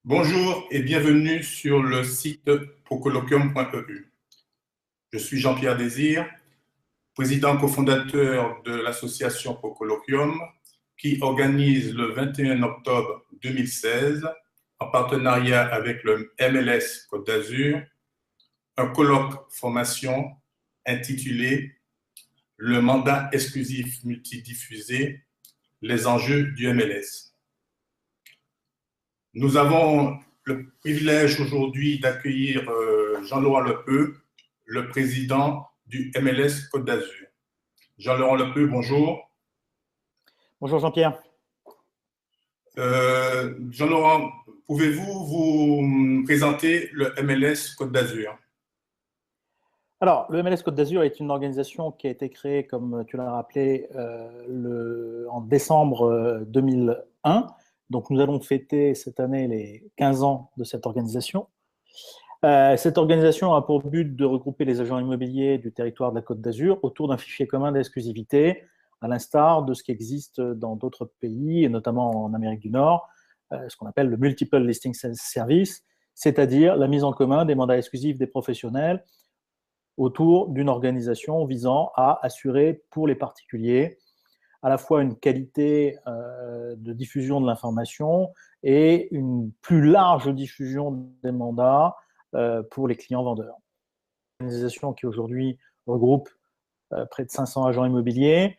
Bonjour et bienvenue sur le site procolloquium.eu. Je suis Jean-Pierre Désir, président cofondateur de l'association Procolloquium, qui organise le 21 octobre 2016, en partenariat avec le MLS Côte d'Azur, un colloque formation intitulé « Le mandat exclusif multidiffusé, les enjeux du MLS ». Nous avons le privilège aujourd'hui d'accueillir Jean-Laurent Lepeu, le président du MLS Côte d'Azur. Jean-Laurent Lepeu, bonjour. Bonjour Jean-Pierre. Jean-Laurent, pouvez-vous vous présenter le MLS Côte d'Azur? Alors, le MLS Côte d'Azur est une organisation qui a été créée, comme tu l'as rappelé, en décembre 2001. Donc, nous allons fêter cette année les 15 ans de cette organisation. Cette organisation a pour but de regrouper les agents immobiliers du territoire de la Côte d'Azur autour d'un fichier commun d'exclusivité, à l'instar de ce qui existe dans d'autres pays, et notamment en Amérique du Nord, ce qu'on appelle le Multiple Listing Service, c'est-à-dire la mise en commun des mandats exclusifs des professionnels autour d'une organisation visant à assurer pour les particuliers à la fois une qualité de diffusion de l'information et une plus large diffusion des mandats pour les clients vendeurs. Une organisation qui aujourd'hui regroupe près de 500 agents immobiliers,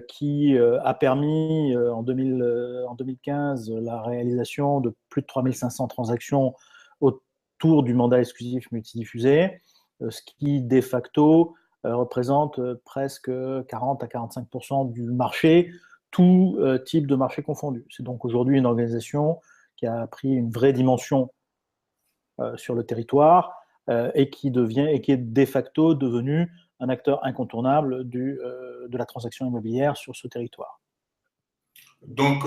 qui a permis en 2015 la réalisation de plus de 3500 transactions autour du mandat exclusif multidiffusé, ce qui de facto représente presque 40 à 45% du marché, tout type de marché confondu. C'est donc aujourd'hui une organisation qui a pris une vraie dimension sur le territoire et qui est de facto devenue un acteur incontournable de la transaction immobilière sur ce territoire. Donc,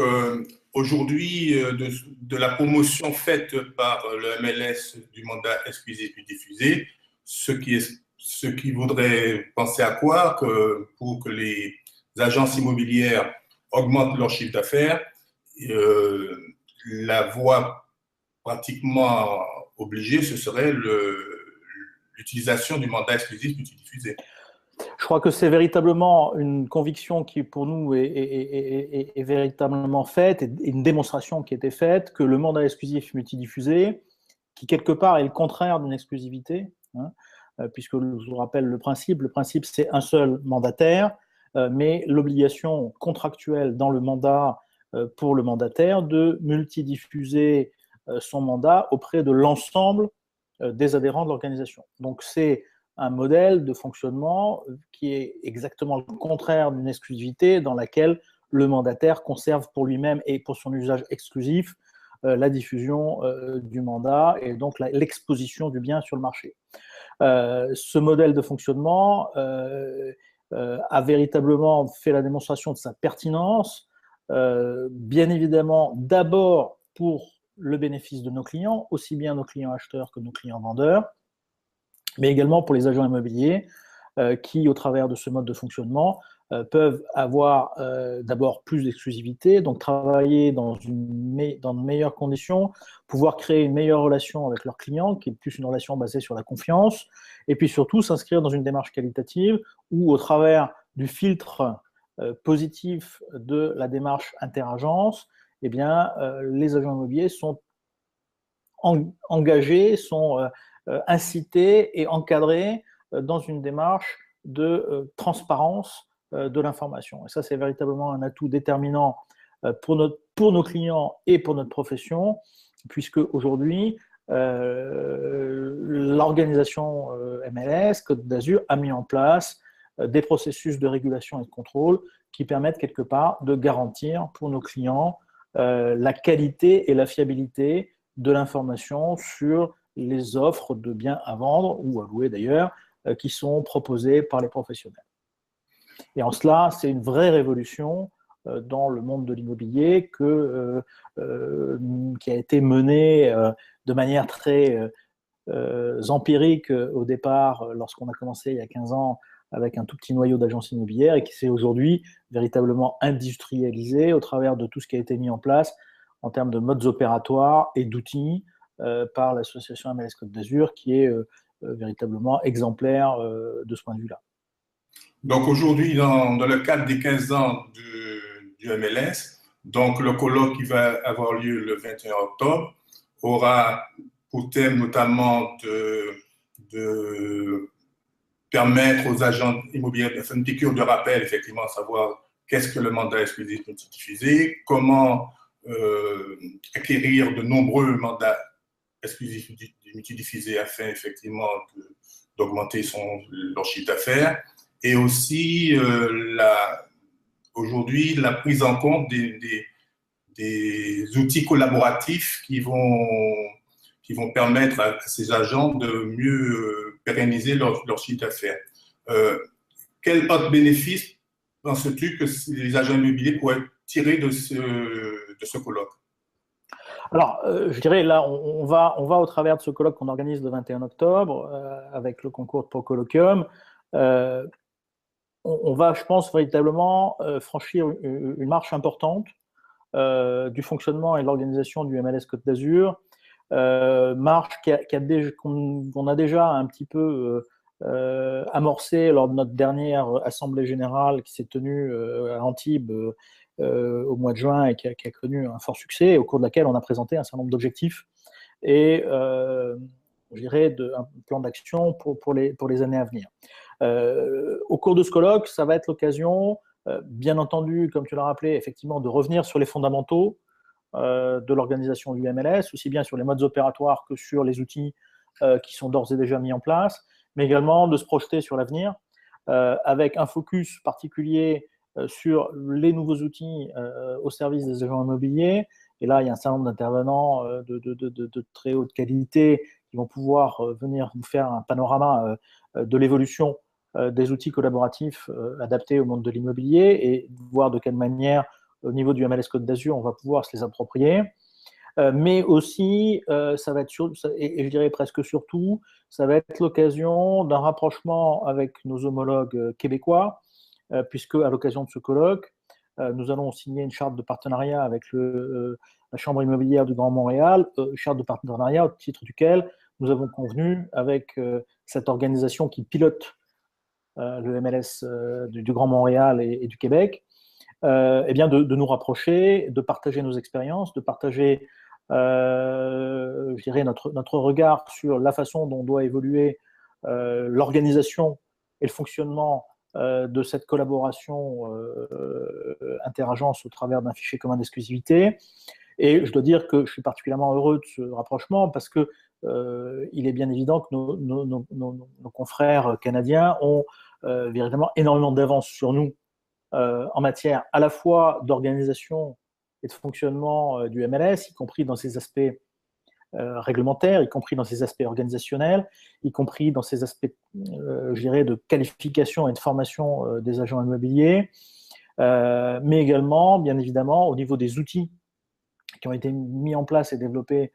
aujourd'hui, de la promotion faite par le MLS du mandat exclusif diffusé, ce qui voudrait penser à quoi que pour que les agences immobilières augmentent leur chiffre d'affaires, la voie pratiquement obligée, ce serait l'utilisation du mandat exclusif multidiffusé. Je crois que c'est véritablement une conviction qui, pour nous, est véritablement faite, et une démonstration qui a été faite, que le mandat exclusif multidiffusé, qui quelque part est le contraire d'une exclusivité, hein, puisque je vous rappelle le principe c'est un seul mandataire, mais l'obligation contractuelle dans le mandat pour le mandataire de multidiffuser son mandat auprès de l'ensemble des adhérents de l'organisation. Donc c'est un modèle de fonctionnement qui est exactement le contraire d'une exclusivité dans laquelle le mandataire conserve pour lui-même et pour son usage exclusif la diffusion du mandat et donc l'exposition du bien sur le marché. Ce modèle de fonctionnement a véritablement fait la démonstration de sa pertinence, bien évidemment d'abord pour le bénéfice de nos clients, aussi bien nos clients acheteurs que nos clients vendeurs, mais également pour les agents immobiliers qui, au travers de ce mode de fonctionnement, peuvent avoir d'abord plus d'exclusivité, donc travailler dans de meilleures conditions, pouvoir créer une meilleure relation avec leurs clients, qui est plus une relation basée sur la confiance, et puis surtout s'inscrire dans une démarche qualitative où, au travers du filtre positif de la démarche interagence, eh bien, les agents immobiliers sont engagés, sont incités et encadrés dans une démarche de transparence de l'information. Et ça, c'est véritablement un atout déterminant pour nos clients et pour notre profession, puisque aujourd'hui, l'organisation MLS Côte d'Azur a mis en place des processus de régulation et de contrôle qui permettent quelque part de garantir pour nos clients la qualité et la fiabilité de l'information sur les offres de biens à vendre ou à louer d'ailleurs qui sont proposées par les professionnels. Et en cela, c'est une vraie révolution dans le monde de l'immobilier qui a été menée de manière très empirique au départ, lorsqu'on a commencé il y a 15 ans avec un tout petit noyau d'agences immobilières et qui s'est aujourd'hui véritablement industrialisé au travers de tout ce qui a été mis en place en termes de modes opératoires et d'outils par l'association MLS Côte d'Azur qui est véritablement exemplaire de ce point de vue-là. Donc aujourd'hui, dans le cadre des 15 ans du MLS, donc le colloque qui va avoir lieu le 21 octobre aura pour thème notamment de permettre aux agents immobiliers de faire une piqûre de rappel, effectivement, savoir qu'est-ce que le mandat exclusif multidiffusé, comment acquérir de nombreux mandats exclusifs multidiffusés afin effectivement d'augmenter leur chiffre d'affaires, et aussi aujourd'hui la prise en compte des outils collaboratifs qui vont permettre à ces agents de mieux pérenniser leur chiffre d'affaires. Quel autre bénéfice penses-tu que les agents immobiliers pourraient tirer de ce colloque? Alors, je dirais, là, on va au travers de ce colloque qu'on organise le 21 octobre avec le concours de Pro-Colloquium. On va, je pense, véritablement franchir une marche importante du fonctionnement et de l'organisation du MLS Côte d'Azur. Marche qu'on a déjà un petit peu amorcée lors de notre dernière assemblée générale qui s'est tenue à Antibes au mois de juin et qui a connu un fort succès, au cours de laquelle on a présenté un certain nombre d'objectifs et je dirais un plan d'action pour les années à venir. Au cours de ce colloque, ça va être l'occasion, bien entendu, comme tu l'as rappelé, effectivement, de revenir sur les fondamentaux de l'organisation du MLS, aussi bien sur les modes opératoires que sur les outils qui sont d'ores et déjà mis en place, mais également de se projeter sur l'avenir avec un focus particulier sur les nouveaux outils au service des agents immobiliers. Et là, il y a un certain nombre d'intervenants de très haute qualité qui vont pouvoir venir vous faire un panorama de l'évolution des outils collaboratifs adaptés au monde de l'immobilier et voir de quelle manière, au niveau du MLS Côte d'Azur, on va pouvoir se les approprier. Mais aussi, ça va être, et je dirais presque surtout, ça va être l'occasion d'un rapprochement avec nos homologues québécois, puisque à l'occasion de ce colloque, nous allons signer une charte de partenariat avec la Chambre immobilière du Grand Montréal, charte de partenariat au titre duquel nous avons convenu avec cette organisation qui pilote le MLS du Grand Montréal et du Québec, eh bien de nous rapprocher, de partager nos expériences, de partager je dirais notre regard sur la façon dont doit évoluer l'organisation et le fonctionnement de cette collaboration interagence au travers d'un fichier commun d'exclusivité. Et je dois dire que je suis particulièrement heureux de ce rapprochement parce que il est bien évident que nos confrères canadiens ont véritablement énormément d'avance sur nous en matière à la fois d'organisation et de fonctionnement du MLS, y compris dans ses aspects réglementaires, y compris dans ses aspects organisationnels, y compris dans ses aspects, je dirais, de qualification et de formation des agents immobiliers, mais également, bien évidemment, au niveau des outils qui ont été mis en place et développés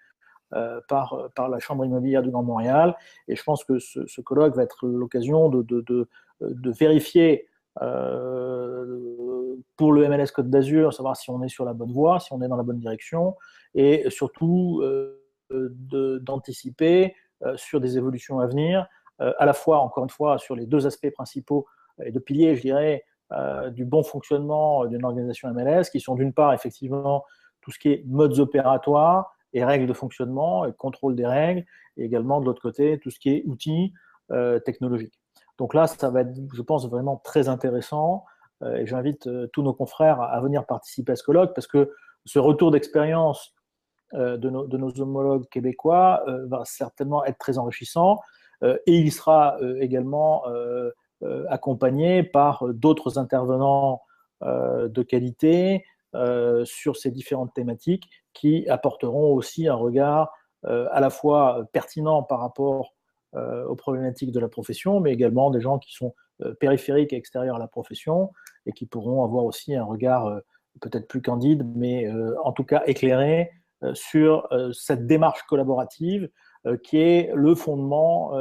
par la Chambre immobilière du Grand Montréal. Et je pense que ce colloque va être l'occasion de vérifier pour le MLS Côte d'Azur, savoir si on est sur la bonne voie, si on est dans la bonne direction, et surtout d'anticiper sur des évolutions à venir, à la fois, encore une fois, sur les deux aspects principaux et de piliers, je dirais, du bon fonctionnement d'une organisation MLS, qui sont d'une part, effectivement, tout ce qui est modes opératoires et règles de fonctionnement et contrôle des règles, et également, de l'autre côté, tout ce qui est outils technologiques. Donc là, ça va être, je pense, vraiment très intéressant. Et j'invite tous nos confrères à venir participer à ce colloque parce que ce retour d'expérience de nos homologues québécois va certainement être très enrichissant. Et il sera également accompagné par d'autres intervenants de qualité sur ces différentes thématiques qui apporteront aussi un regard à la fois pertinent par rapport aux problématiques de la profession, mais également des gens qui sont périphériques et extérieurs à la profession et qui pourront avoir aussi un regard peut-être plus candide, mais en tout cas éclairé sur cette démarche collaborative qui est le fondement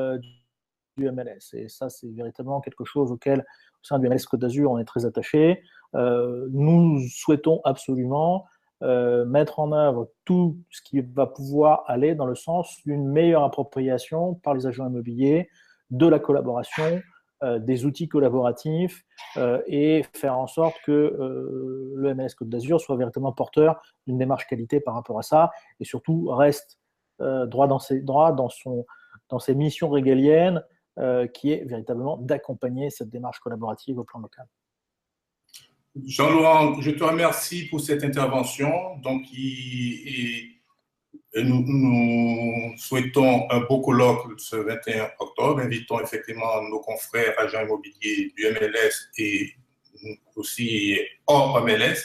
du MLS. Et ça, c'est véritablement quelque chose auquel, au sein du MLS Côte d'Azur, on est très attaché. Nous souhaitons absolument mettre en œuvre tout ce qui va pouvoir aller dans le sens d'une meilleure appropriation par les agents immobiliers de la collaboration, des outils collaboratifs et faire en sorte que le MLS Côte d'Azur soit véritablement porteur d'une démarche qualité par rapport à ça et surtout reste droit dans ses missions régaliennes qui est véritablement d'accompagner cette démarche collaborative au plan local. Jean-Laurent, je te remercie pour cette intervention. Donc, nous souhaitons un beau colloque ce 21 octobre. Invitons effectivement nos confrères agents immobiliers du MLS et aussi hors MLS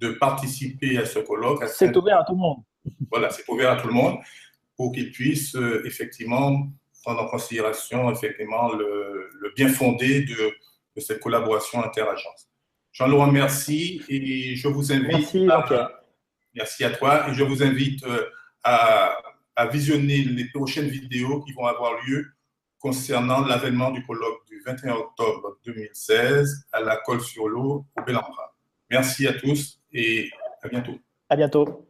de participer à ce colloque. C'est ouvert à tout le monde. Voilà, c'est ouvert à tout le monde pour qu'ils puissent effectivement prendre en considération effectivement le bien fondé de cette collaboration interagences. Jean-Laurent, merci et je vous invite merci à toi et je vous invite à visionner les prochaines vidéos qui vont avoir lieu concernant l'avènement du colloque du 21 octobre 2016 à la Colle-sur-Lot au Bel-Ambra. Merci à tous et à bientôt. À bientôt.